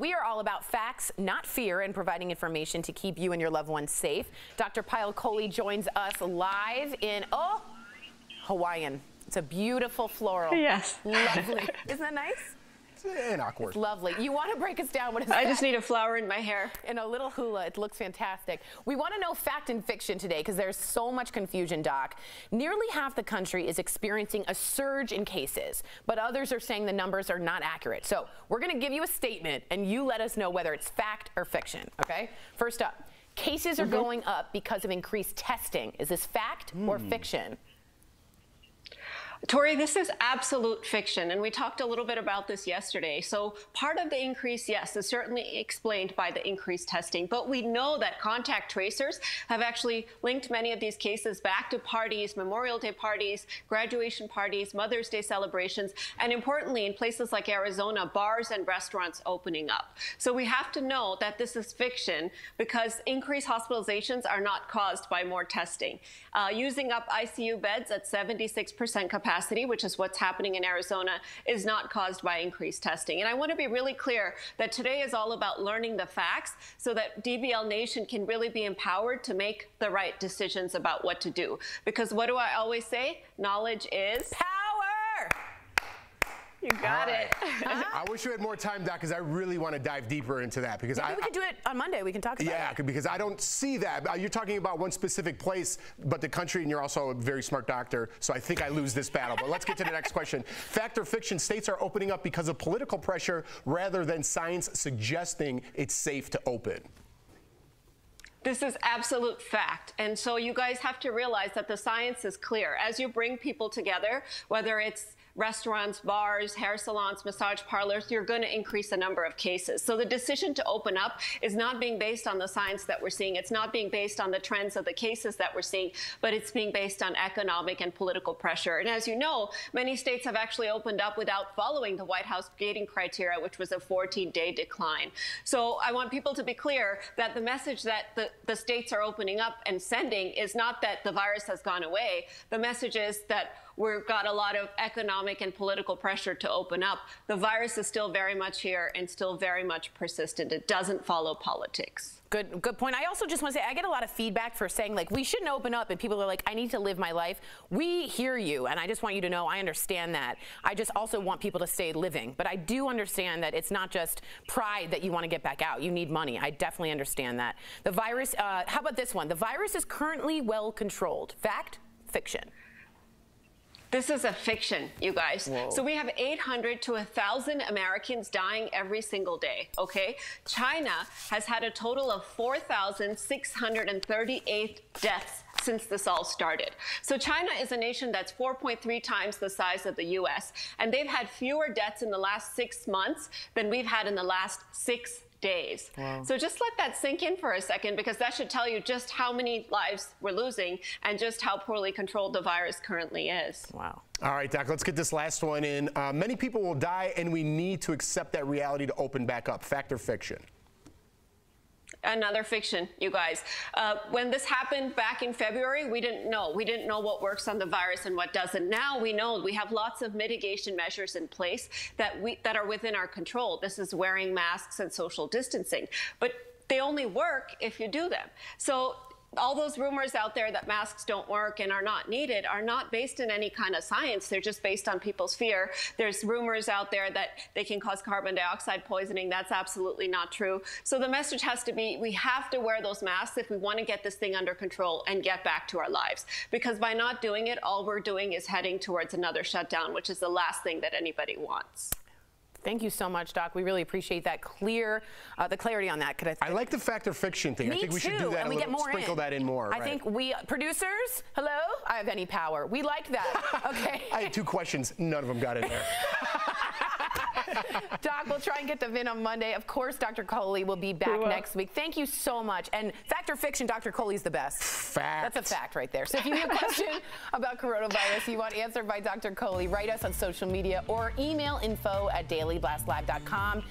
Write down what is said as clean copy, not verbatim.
We are all about facts, not fear, and providing information to keep you and your loved ones safe. Dr. Kohli joins us live in, Hawaiian. It's a beautiful floral. Yes. Lovely. Isn't that nice? And awkward. It's lovely. You want to break us down? What is I just need a flower in my hair. And a little hula. It looks fantastic. We want to know fact and fiction today because there's so much confusion, Doc. Nearly half the country is experiencing a surge in cases, but others are saying the numbers are not accurate. So we're going to give you a statement, and you let us know whether it's fact or fiction, okay? First up, cases are going up because of increased testing. Is this fact or fiction? Tori, this is absolute fiction, and we talked a little bit about this yesterday. So part of the increase, yes, is certainly explained by the increased testing, but we know that contact tracers have actually linked many of these cases back to parties, Memorial Day parties, graduation parties, Mother's Day celebrations, and importantly, in places like Arizona, bars and restaurants opening up. So we have to know that this is fiction because increased hospitalizations are not caused by more testing. Using up ICU beds at 76% capacity, which is what's happening in Arizona, is not caused by increased testing. And I want to be really clear that today is all about learning the facts so that DBL Nation can really be empowered to make the right decisions about what to do. Because what do I always say? Knowledge is power. You got it. I wish you had more time, Doc, because I really want to dive deeper into that. Because Maybe we could do it on Monday. We can talk about it. Yeah, because I don't see that. You're talking about one specific place, but the country, and you're also a very smart doctor, so I think I lose this battle. But let's get to the next question. Fact or fiction, states are opening up because of political pressure rather than science suggesting it's safe to open. This is absolute fact. And so you guys have to realize that the science is clear. As you bring people together, whether it's restaurants, bars, hair salons, massage parlors, you're going to increase the number of cases. So the decision to open up is not being based on the science that we're seeing. It's not being based on the trends of the cases that we're seeing, but it's being based on economic and political pressure. And as you know, many states have actually opened up without following the White House gating criteria, which was a 14-day decline. So I want people to be clear that the message that the states are opening up and sending is not that the virus has gone away. The message is that we've got a lot of economic and political pressure to open up. The virus is still very much here and still very much persistent. It doesn't follow politics. Good point. I also just want to say I get a lot of feedback for saying, like, we shouldn't open up, and people are like, I need to live my life. We hear you, and I just want you to know I understand that. I just also want people to stay living. But I do understand that it's not just pride that you want to get back out. You need money. I definitely understand that. The virus, how about this one? The virus is currently well controlled. Fact? Fiction? This is a fiction, you guys. Whoa. So we have 800 to 1,000 Americans dying every single day, okay? China has had a total of 4,638 deaths since this all started. So China is a nation that's 4.3 times the size of the US, and they've had fewer deaths in the last 6 months than we've had in the last 6 days. Wow. So just let that sink in for a second, because that should tell you just how many lives we're losing and just how poorly controlled the virus currently is. Wow. All right, Doc, let's get this last one in. Many people will die, and we need to accept that reality to open back up. Fact or fiction? Another fiction, you guys. When this happened back in February, we didn't know. We didn't know what works on the virus and what doesn't. Now we know. We have lots of mitigation measures in place that are within our control. This is wearing masks and social distancing. But they only work if you do them. So all those rumors out there that masks don't work and are not needed are not based in any kind of science. They're just based on people's fear. There's rumors out there that they can cause carbon dioxide poisoning. That's absolutely not true. So the message has to be, we have to wear those masks if we want to get this thing under control and get back to our lives. Because by not doing it, all we're doing is heading towards another shutdown, which is the last thing that anybody wants. Thank you so much, Doc. We really appreciate that the clarity on that. I like the fact or fiction thing. Me I think we should do that and we get more sprinkle that in more. I think producers, hello? I have any power. We like that, okay? I had 2 questions. None of them got in there. Doc, we'll try and get the VIN on Monday. Of course, Dr. Kohli will be back next week. Thank you so much. And fact or fiction, Dr. Kohli's the best. Fact. That's a fact right there. So if you have a question about coronavirus you want answered by Dr. Kohli, write us on social media or email info@dailyblastlive.com.